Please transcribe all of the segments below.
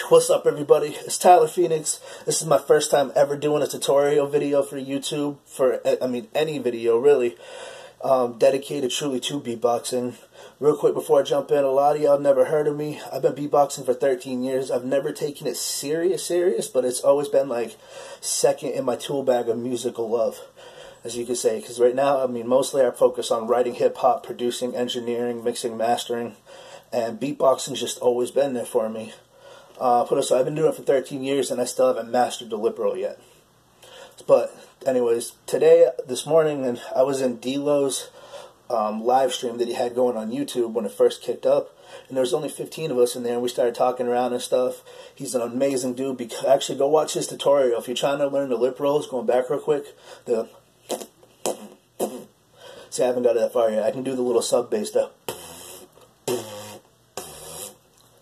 What's up, everybody? It's TylerPheonix. This is my first time ever doing a tutorial video for YouTube, any video really, dedicated truly to beatboxing. Real quick before I jump in, a lot of y'all never heard of me. I've been beatboxing for 13 years. I've never taken it serious, but it's always been like second in my tool bag of musical love, as you could say. Because right now, mostly I focus on writing hip-hop, producing, engineering, mixing, mastering, and beatboxing's just always been there for me. So I've been doing it for 13 years, and I still haven't mastered the lip roll yet. But anyways, this morning, and I was in D-Lo's live stream that he had going on YouTube when it first kicked up, and there was only 15 of us in there, and we started talking around and stuff. He's an amazing dude. Actually, go watch his tutorial. If you're trying to learn the lip rolls, going back real quick, see, I haven't got it that far yet. I can do the little sub bass though.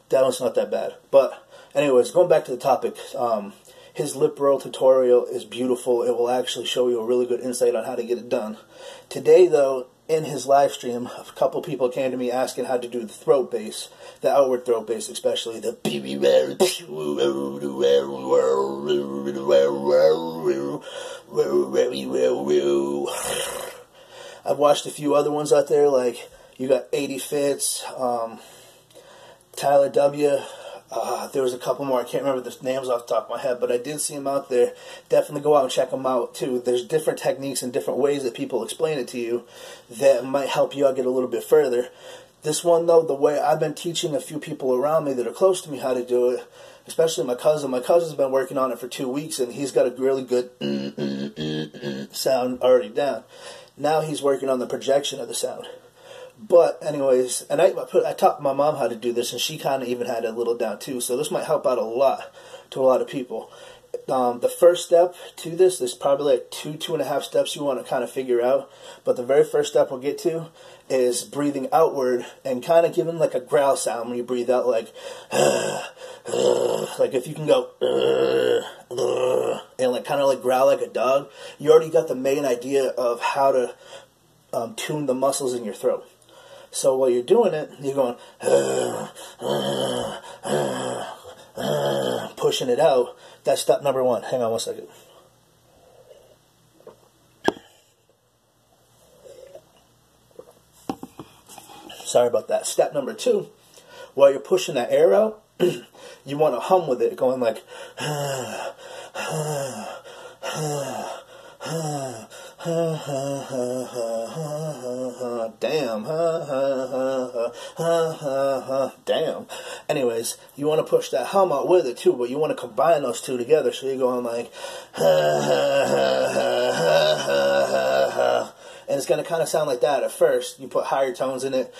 That one's not that bad. But anyways, going back to the topic, his lip roll tutorial is beautiful. It will actually show you a really good insight on how to get it done. Today, though, in his live stream, a couple people came to me asking how to do the throat bass, the outward throat bass, especially the. I've watched a few other ones out there, like you got 80 Fits, Tyler W. There was a couple more. I can't remember the names off the top of my head, but I did see them out there. Definitely go out and check them out, too. There's different techniques and different ways that people explain it to you that might help you out get a little bit further. This one, though, the way I've been teaching a few people around me that are close to me how to do it, especially my cousin. My cousin's been working on it for 2 weeks, and he's got a really good sound already down. Now he's working on the projection of the sound. But anyways, and I taught my mom how to do this, and she kind of even had it a little down too. So this might help out a lot to a lot of people. The first step to this, there's probably like two and a half steps you want to kind of figure out. But the very first step we'll get to is breathing outward and kind of giving like a growl sound when you breathe out, like if you can go and like kind of like growl like a dog. You already got the main idea of how to tune the muscles in your throat. So while you're doing it, you're going, pushing it out. That's step number one. Hang on one second. Sorry about that. Step number two, while you're pushing that air out, you want to hum with it, going like, damn, damn. Anyways, you want to push that hum out with it too, but you want to combine those two together, so you're going like, and it's going to kind of sound like that at first. You put higher tones in it.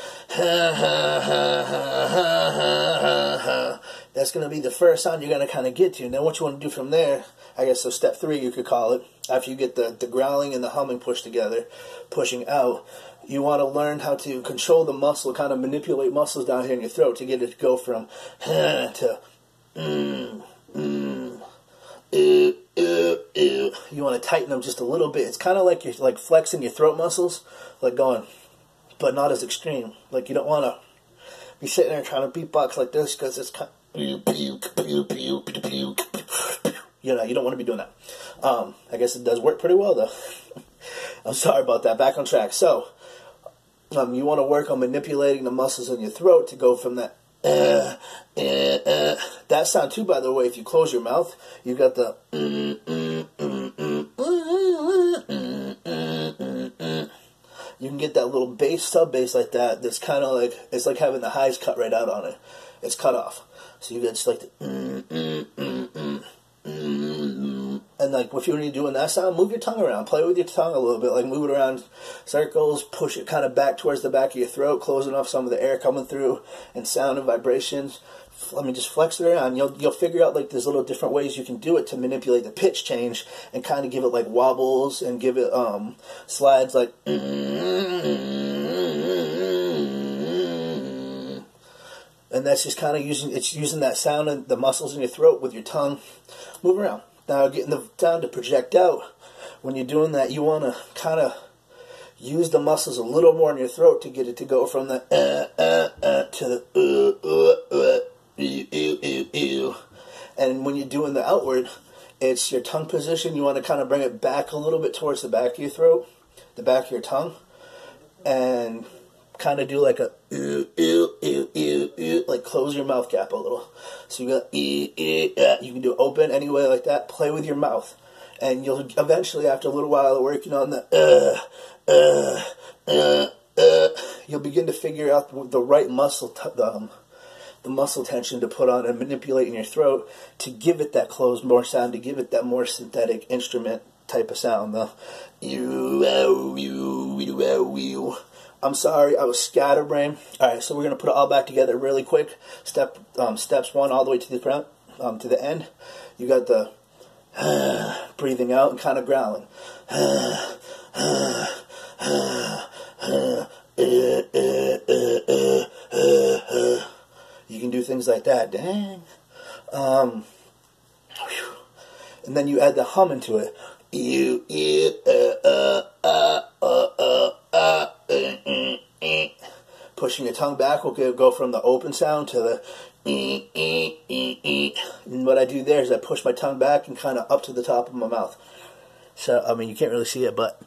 That's going to be the first sound you're going to kind of get to. And then what you want to do from there, I guess, so step 3 you could call it, after you get the growling and the humming pushed together, pushing out, you want to learn how to control the muscle, kind of manipulate muscles down here in your throat to get it to go from to you want to tighten them just a little bit. It's kind of like you're like flexing your throat muscles, like going, but not as extreme. Like you don't want to be sitting there trying to beatbox like this, because it's kind of, you don't want to be doing that. I guess it does work pretty well though. I'm sorry about that. Back on track. So you want to work on manipulating the muscles in your throat to go from that that sound too, by the way. If you close your mouth, you got the you can get that little bass, sub bass like that. That's kind of like, it's like having the highs cut right out on it. It's cut off. So you get just like the and like if you're doing that sound, move your tongue around, play with your tongue a little bit, like move it around circles, push it kind of back towards the back of your throat, closing off some of the air coming through and sound and vibrations. Let me just flex it around. You'll figure out like there's little different ways you can do it to manipulate the pitch change and kind of give it like wobbles and give it slides like And that's just kind of using that sound and the muscles in your throat with your tongue. Move around. Now getting the sound to project out. When you're doing that, you want to kind of use the muscles a little more in your throat to get it to go from the to the And when you're doing the outward, it's your tongue position. You want to kind of bring it back a little bit towards the back of your throat, the back of your tongue, and kind of do like a like close your mouth gap a little. So you got you can do it open anyway like that. Play with your mouth, and you'll eventually, after a little while of working on the you'll begin to figure out the right muscle the muscle tension to put on and manipulate in your throat to give it that closed more sound, to give it that more synthetic instrument type of sound. I'm sorry, I was scatterbrained. Alright, so we're going to put it all back together really quick. Steps 1 all the way to the front, to the end. You got the breathing out and kind of growling. You can do things like that. Dang. And then you add the hum into it. Pushing your tongue back will go from the open sound to the and what I do there is I push my tongue back and kind of up to the top of my mouth. So, I mean, you can't really see it, but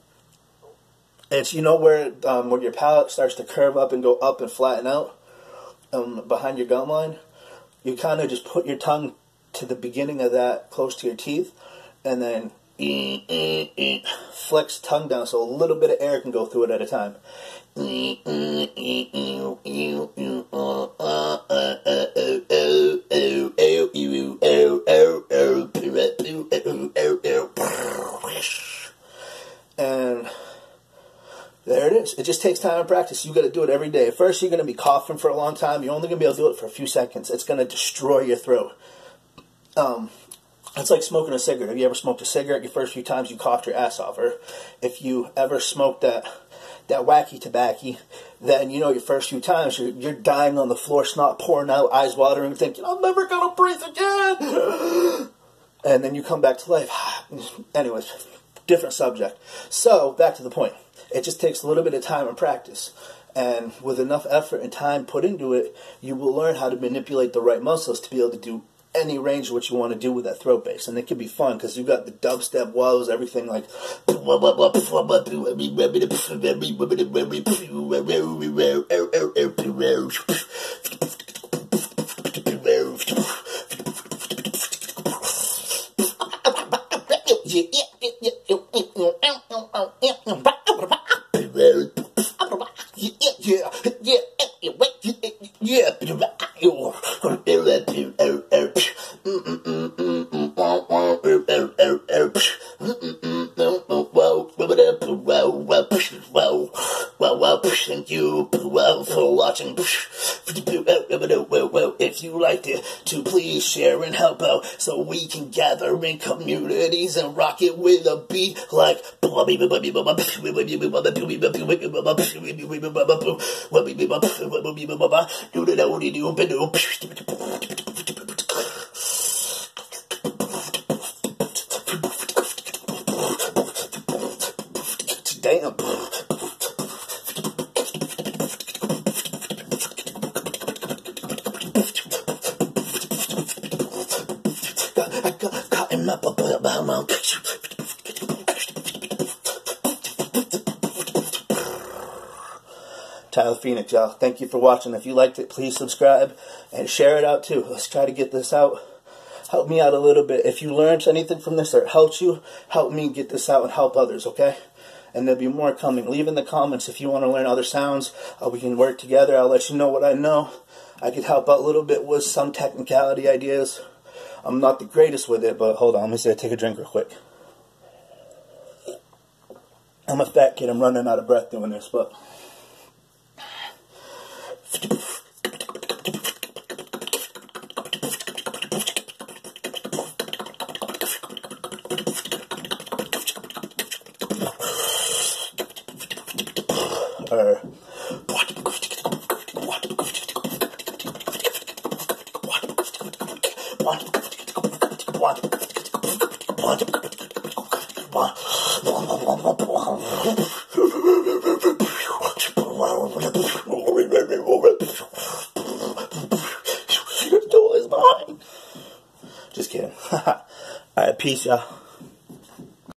it's, you know, where your palate starts to curve up and go up and flatten out behind your gum line? You kind of just put your tongue to the beginning of that, close to your teeth, and then flex tongue down so a little bit of air can go through it at a time. And there it is. It just takes time and practice. You got to do it every day. At first, you're going to be coughing for a long time. You're only going to be able to do it for a few seconds. It's going to destroy your throat. It's like smoking a cigarette. Have you ever smoked a cigarette? Your first few times, you coughed your ass off. Or if you ever smoked that wacky tobacco, then, you know, your first few times, you're dying on the floor, snot pouring out, eyes watering, thinking, I'm never going to breathe again. And then you come back to life. Anyways, different subject. So, back to the point. It just takes a little bit of time and practice. And with enough effort and time put into it, you will learn how to manipulate the right muscles to be able to do any range of what you want to do with that throat bass. And it can be fun because you've got the dubstep woes, everything like thank you for watching. If you liked it, to please share and help out so we can gather in communities and rock it with a beat like damn. TylerPheonix, y'all. Thank you for watching. If you liked it, please subscribe and share it out too. Let's try to get this out. Help me out a little bit. If you learned anything from this or it helped you, help me get this out and help others, okay? And there'll be more coming. Leave in the comments if you want to learn other sounds. We can work together. I'll let you know what I know. I could help out a little bit with some technicality ideas. I'm not the greatest with it, but hold on. Let me see. I take a drink real quick. I'm a fat kid. I'm running out of breath doing this, but... Just kidding. Alright, peace, y'all.